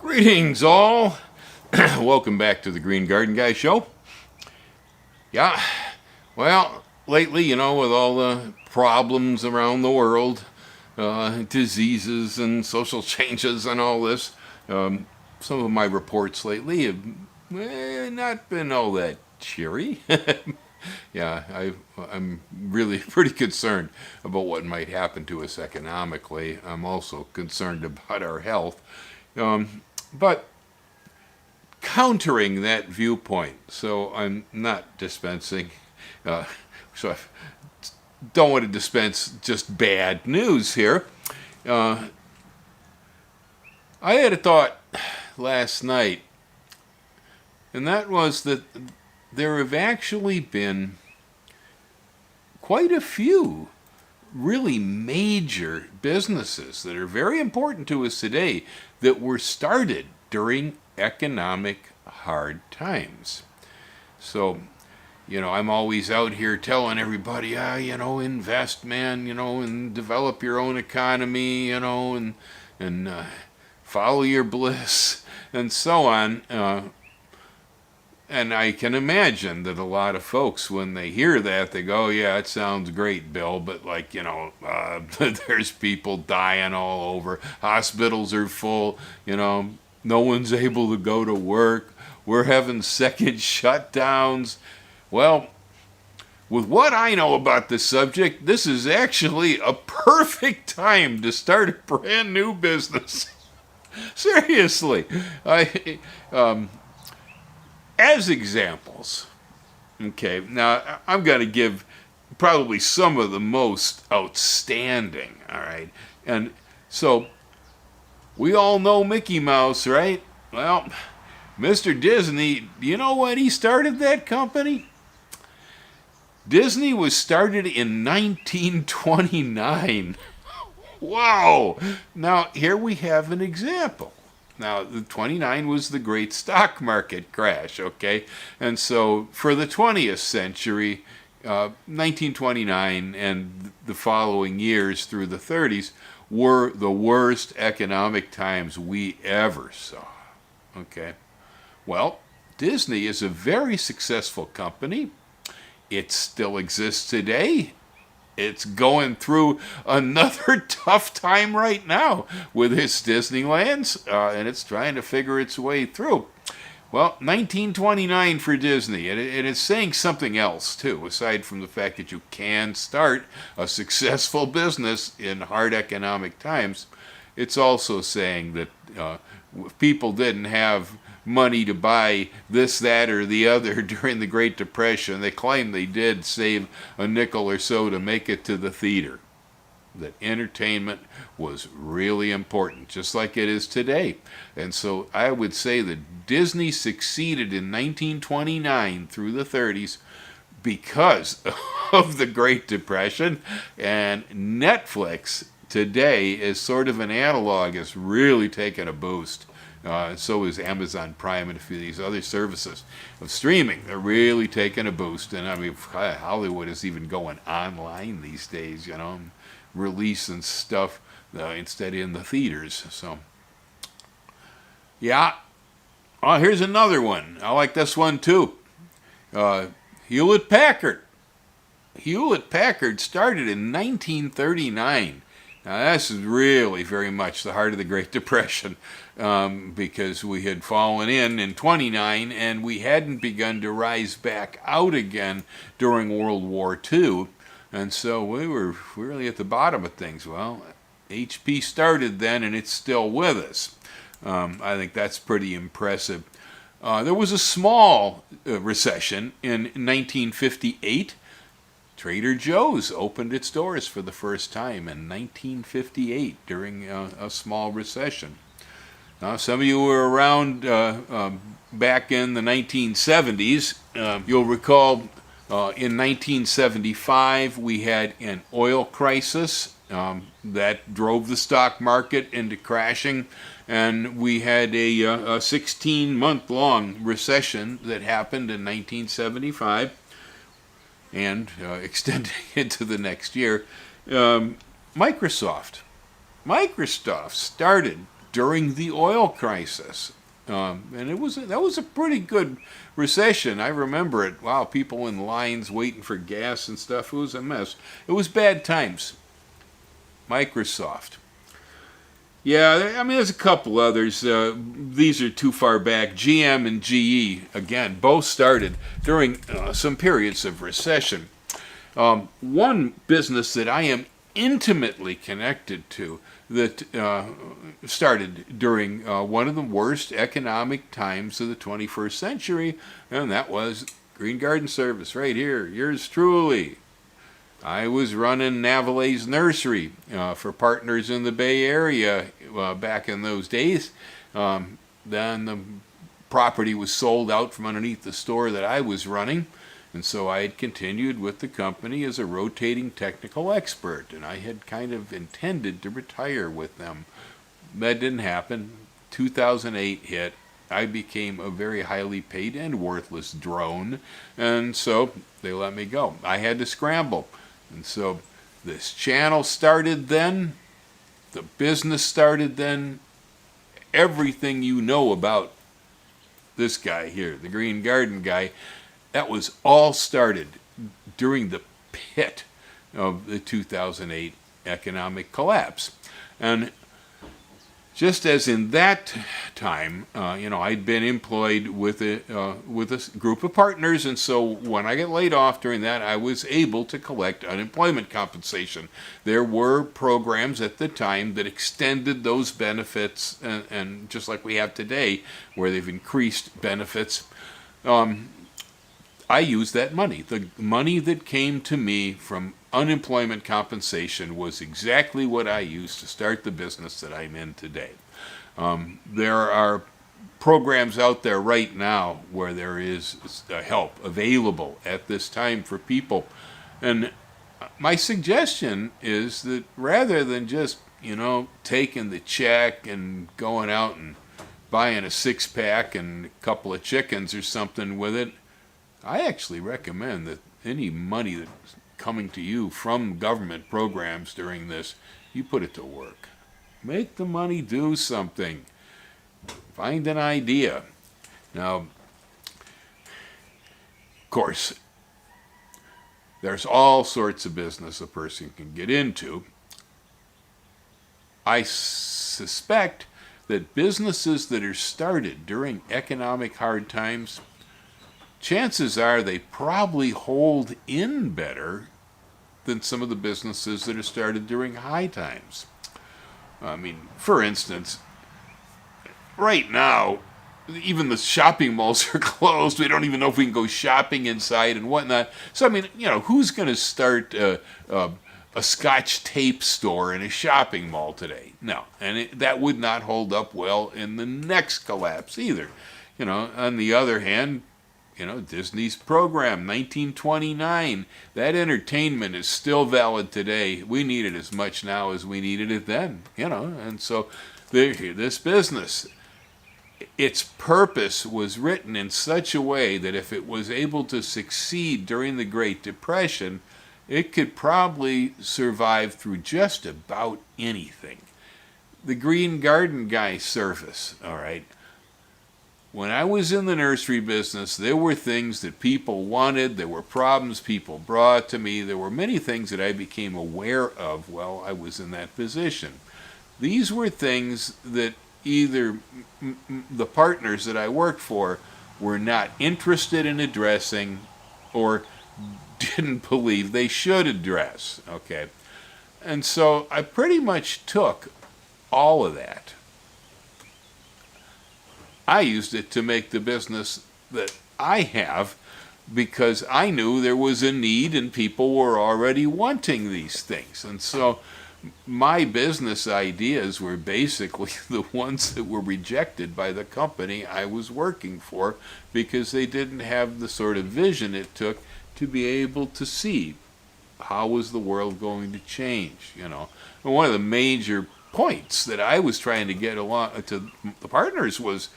Greetings, all. Welcome back to the Green Garden Guy Show. Yeah, well, lately, with all the problems around the world, diseases and social changes and all this, some of my reports lately have not been all that cheery. Yeah, I'm really pretty concerned about what might happen to us economically. I'm also concerned about our health. But countering that viewpoint, so I'm not dispensing, so I don't want to dispense just bad news here. I had a thought last night, and that was that there have actually been quite a few really major businesses that are very important to us today that were started during economic hard times. So, I'm always out here telling everybody, invest, man, and develop your own economy, and follow your bliss, and so on. And I can imagine that a lot of folks, when they hear that, they go, yeah, it sounds great, Bill, but there's people dying all over. Hospitals are full, no one's able to go to work. We're having second shutdowns. Well, with what I know about this subject, this is actually a perfect time to start a brand new business. Seriously. As examples, okay, now I'm going to give probably some of the most outstanding, all right? And so we all know Mickey Mouse, right? Well, Mr. Disney, do you know when he started that company? Disney was started in 1929. Wow! Now, here we have an example. Now, the 29 was the great stock market crash, okay? And so for the 20th century, 1929 and the following years through the 30s were the worst economic times we ever saw, okay? Well, Disney is a very successful company. It still exists today. It's going through another tough time right now with its Disneylands, and it's trying to figure its way through. Well, 1929 for Disney, and it is saying something else, too, aside from the fact that you can start a successful business in hard economic times. It's also saying that if people didn't have money to buy this, that, or the other during the Great Depression. They claim they did save a nickel or so to make it to the theater. That entertainment was really important, just like it is today. And so I would say that Disney succeeded in 1929 through the 30s because of the Great Depression, and Netflix today is sort of an analog, has really taken a boost. So is Amazon Prime and a few of these other services of streaming. They're really taking a boost. And I mean, Hollywood is even going online these days, releasing stuff instead in the theaters. So, yeah. Oh, here's another one. I like this one too. Hewlett Packard. Hewlett Packard started in 1939. Now, this is really very much the heart of the Great Depression, because we had fallen in 29 and we hadn't begun to rise back out again during World War II. And so we were really at the bottom of things. Well, HP started then and it's still with us. I think that's pretty impressive. There was a small recession in 1958. Trader Joe's opened its doors for the first time in 1958 during a small recession. Now, some of you were around back in the 1970s. You'll recall in 1975 we had an oil crisis that drove the stock market into crashing, and we had a 16-month-long recession that happened in 1975. And extending into the next year, Microsoft started during the oil crisis. And that was a pretty good recession. I remember it. Wow, people in lines waiting for gas and stuff. It was a mess. It was bad times. Microsoft. Yeah, I mean, there's a couple others. These are too far back. GM and GE, again, both started during some periods of recession. One business that I am intimately connected to that started during one of the worst economic times of the 21st century, and that was Green Garden Service, right here, yours truly. I was running Navale's nursery for partners in the Bay Area back in those days. Then the property was sold out from underneath the store that I was running, and so I had continued with the company as a rotating technical expert, and I had kind of intended to retire with them. That didn't happen. 2008 hit. I became a very highly paid and worthless drone, and so they let me go. I had to scramble. And so this channel started then, the business started then, everything you know about this guy here, the Green Garden guy, that was all started during the pit of the 2008 economic collapse. And just as in that time, I'd been employed with a group of partners, and so when I got laid off during that, I was able to collect unemployment compensation. There were programs at the time that extended those benefits, and just like we have today, where they've increased benefits. I used that money. The money that came to me from unemployment compensation was exactly what I used to start the business that I'm in today. There are programs out there right now where there is help available at this time for people. And my suggestion is that rather than just, taking the check and going out and buying a six-pack and a couple of chickens or something with it, I actually recommend that any money that's coming to you from government programs during this, you put it to work. Make the money do something. Find an idea. Now, of course, there's all sorts of business a person can get into. I suspect that businesses that are started during economic hard times, chances are they probably hold in better than some of the businesses that are started during high times. I mean, for instance, right now, even the shopping malls are closed. We don't even know if we can go shopping inside and whatnot. So, I mean, who's going to start a Scotch tape store in a shopping mall today? No. And that would not hold up well in the next collapse either. On the other hand, Disney's program, 1929, that entertainment is still valid today. We need it as much now as we needed it then, and so this business, its purpose was written in such a way that if it was able to succeed during the Great Depression, it could probably survive through just about anything. The Green Garden guy service, all right. When I was in the nursery business, there were things that people wanted, there were problems people brought to me, there were many things that I became aware of while I was in that position. These were things that either the partners that I worked for were not interested in addressing or didn't believe they should address, okay? And so I pretty much took all of that. I used it to make the business that I have because I knew there was a need and people were already wanting these things. And so my business ideas were basically the ones that were rejected by the company I was working for because they didn't have the sort of vision it took to be able to see how was the world going to change, And one of the major points that I was trying to get along to the partners was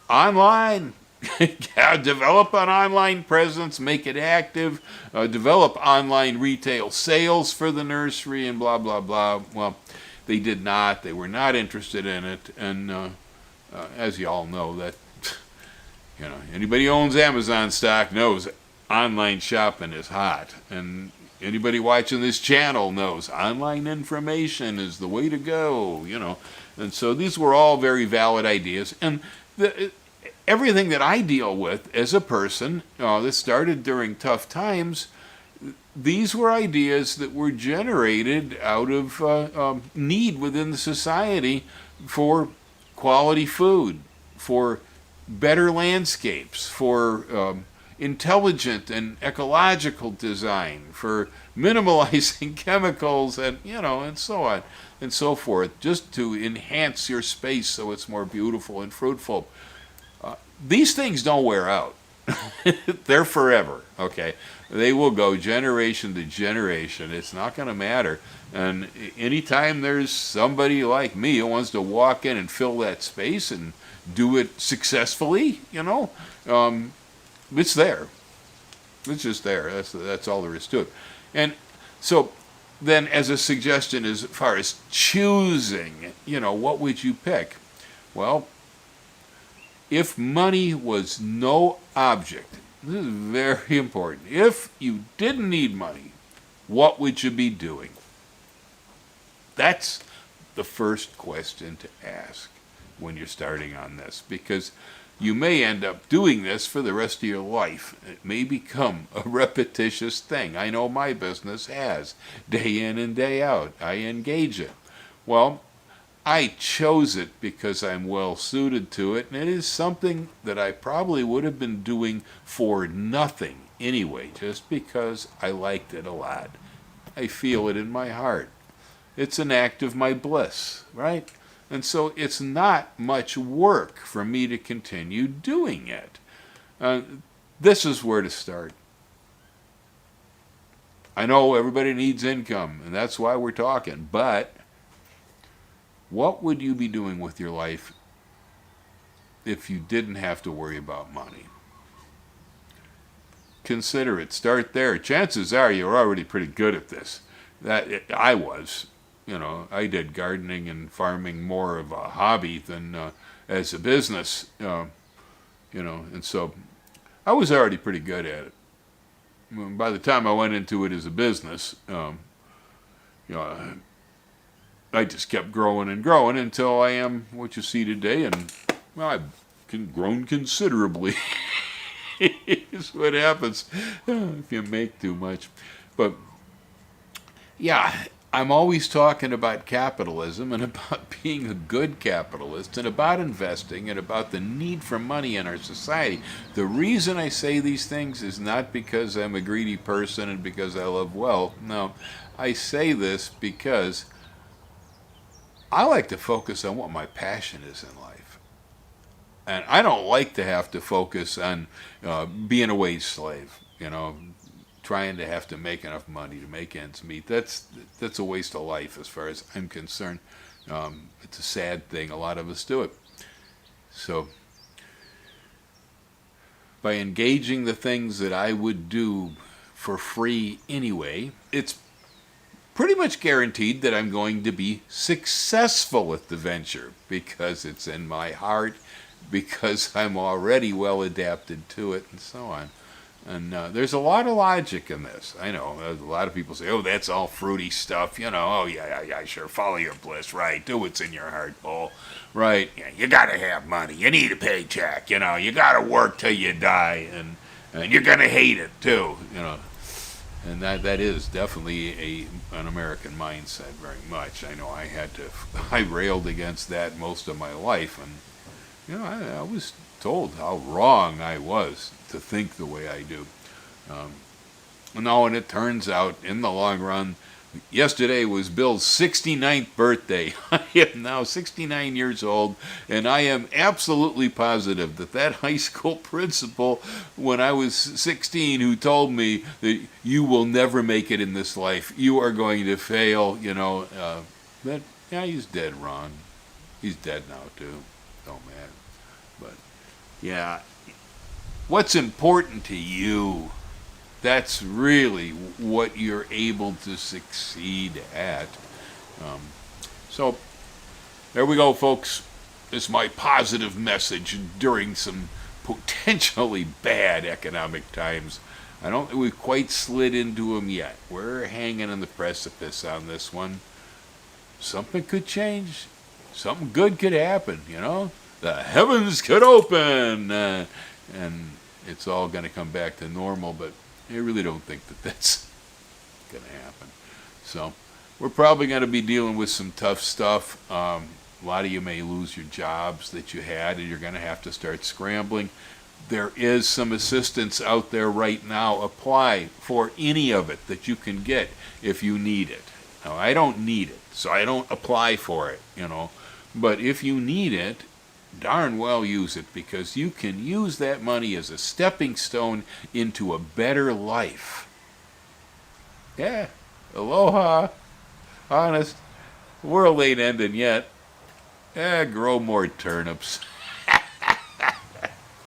online. Develop an online presence, make it active, develop online retail sales for the nursery, and blah, blah, blah. Well, they did not. They were not interested in it. And as you all know, that anybody who owns Amazon stock knows online shopping is hot. And anybody watching this channel knows online information is the way to go. And so these were all very valid ideas. And everything that I deal with as a person, this started during tough times. These were ideas that were generated out of need within the society for quality food, for better landscapes, for intelligent and ecological design, for minimalizing chemicals, and and so on and so forth, just to enhance your space so it's more beautiful and fruitful. These things don't wear out. They're forever, okay? They will go generation to generation. It's not going to matter. And anytime there's somebody like me who wants to walk in and fill that space and do it successfully, it's there. It's just there. That's all there is to it. And so then, as a suggestion as far as choosing, what would you pick? Well, if money was no object, this is very important. If you didn't need money, what would you be doing? That's the first question to ask when you're starting on this, because you may end up doing this for the rest of your life. It may become a repetitious thing. I know my business has. Day in and day out, I engage it. Well, I chose it because I'm well suited to it, and it is something that I probably would have been doing for nothing anyway, just because I liked it a lot. I feel it in my heart. It's an act of my bliss, right? And so it's not much work for me to continue doing it. This is where to start. I know everybody needs income, and that's why we're talking, but what would you be doing with your life if you didn't have to worry about money? Consider it. Start there. Chances are you're already pretty good at this. I was. I did gardening and farming more of a hobby than as a business. And so I was already pretty good at it. By the time I went into it as a business, I just kept growing and growing until I am what you see today, and I've grown considerably. Is what happens if you make too much. But yeah, I'm always talking about capitalism and about being a good capitalist and about investing and about the need for money in our society. The reason I say these things is not because I'm a greedy person and because I love wealth. No, I say this because I like to focus on what my passion is in life. And I don't like to have to focus on being a wage slave, trying to have to make enough money to make ends meet. That's a waste of life as far as I'm concerned. It's a sad thing. A lot of us do it. So by engaging the things that I would do for free anyway, it's pretty much guaranteed that I'm going to be successful at the venture because it's in my heart, because I'm already well adapted to it, and so on. And there's a lot of logic in this. I know a lot of people say, "Oh, that's all fruity stuff," Oh, yeah, sure. Follow your bliss, right? Do what's in your heart, Bull. Right? Yeah, you gotta have money. You need a paycheck. You gotta work till you die, and you're gonna hate it too. And that is definitely an American mindset very much. I know I railed against that most of my life, and I was told how wrong I was to think the way I do. And it turns out, in the long run, yesterday was Bill's 69th birthday. I am now 69 years old, and I am absolutely positive that high school principal, when I was 16, who told me that you will never make it in this life, you are going to fail, he's dead wrong. He's dead now, too. Don't matter. But, yeah, what's important to you? That's really what you're able to succeed at. So there we go, folks. This is my positive message during some potentially bad economic times. I don't think we've quite slid into them yet. We're hanging on the precipice on this one. Something could change. Something good could happen, you know? The heavens could open! And it's all going to come back to normal, but I really don't think that that's going to happen. So we're probably going to be dealing with some tough stuff. A lot of you may lose your jobs that you had, and you're going to have to start scrambling. There is some assistance out there right now. Apply for any of it that you can get if you need it. Now, I don't need it, so I don't apply for it, you know. But if you need it, darn well use it, because you can use that money as a stepping stone into a better life. Yeah, aloha. Honest, the world ain't ending yet. Grow more turnips.